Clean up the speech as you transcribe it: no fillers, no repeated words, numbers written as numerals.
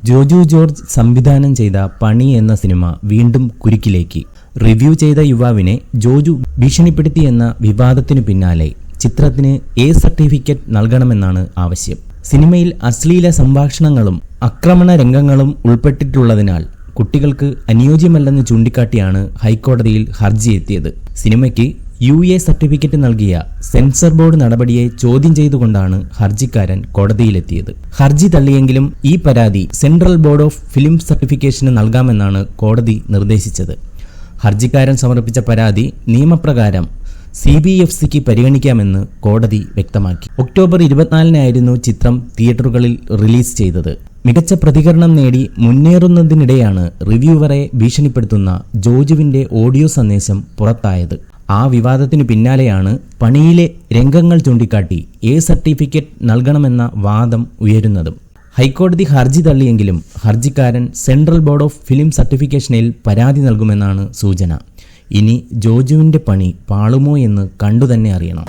Joju George സംവിധാനം ചെയ്ത പണി എന്ന സിനിമ വീണ്ടും കുരുക്കിലേക്ക്. റിവ്യൂ ചെയ്ത യുവാവിനെ ജോജു ഭീഷണിപ്പെടുത്തിയെന്ന വിവാദത്തിനു പിന്നാലെ ചിത്രത്തിന് എ സർട്ടിഫിക്കറ്റ് നൽകണമെന്നാണ് ആവശ്യം. സിനിമയിൽ അശ്ലീല സംഭാഷണങ്ങളും ആക്രമണ രംഗങ്ങളും ഉൾപ്പെട്ടിട്ടുള്ളതിനാൽ കുട്ടികൾക്ക് അനുയോജ്യമല്ലെന്ന് ചൂണ്ടിക്കാട്ടിയാണ് ഹൈക്കോടതിയിൽ ഹർജി എത്തിയത്. സിനിമയ്ക്ക് UA സർട്ടിഫിക്കറ്റ് നൽകിയ സെൻസർ ബോർഡ് നടപടിയെ ചോദ്യം ചെയ്തുകൊണ്ടാണ് ഹർജിക്കാരൻ കോടതിയിലെത്തിയത്. ഹർജി തള്ളിയെങ്കിലും ഈ പരാതി സെൻട്രൽ ബോർഡ് ഓഫ് ഫിലിം സർട്ടിഫിക്കേഷന് നൽകാമെന്നാണ് കോടതി നിർദ്ദേശിച്ചത്. ഹർജിക്കാരൻ സമർപ്പിച്ച പരാതി നിയമപ്രകാരം CBFCക്ക് പരിഗണിക്കാമെന്ന് കോടതി വ്യക്തമാക്കി. ഒക്ടോബർ 24-നായിരുന്നു ചിത്രം തിയേറ്ററുകളിൽ റിലീസ് ചെയ്തത്. മികച്ച പ്രതികരണം നേടി മുന്നേറുന്നതിനിടെയാണ് റിവ്യൂവറെ ഭീഷണിപ്പെടുത്തുന്ന ജോജുവിന്റെ ഓഡിയോ സന്ദേശം പുറത്തായത്. ആ വിവാദത്തിനു പിന്നാലെയാണ് പണിയിലെ രംഗങ്ങൾ ചൂണ്ടിക്കാട്ടി എ സർട്ടിഫിക്കറ്റ് നൽകണമെന്ന വാദം ഉയരുന്നതും. ഹൈക്കോടതി ഹർജി തള്ളിയെങ്കിലും ഹർജിക്കാരൻ സെൻട്രൽ ബോർഡ് ഓഫ് ഫിലിം സർട്ടിഫിക്കേഷനിൽ പരാതി നൽകുമെന്നാണ് സൂചന. ഇനി ജോജുവിന്റെ പണി പാളുമോ എന്ന് കണ്ടുതന്നെ അറിയണം.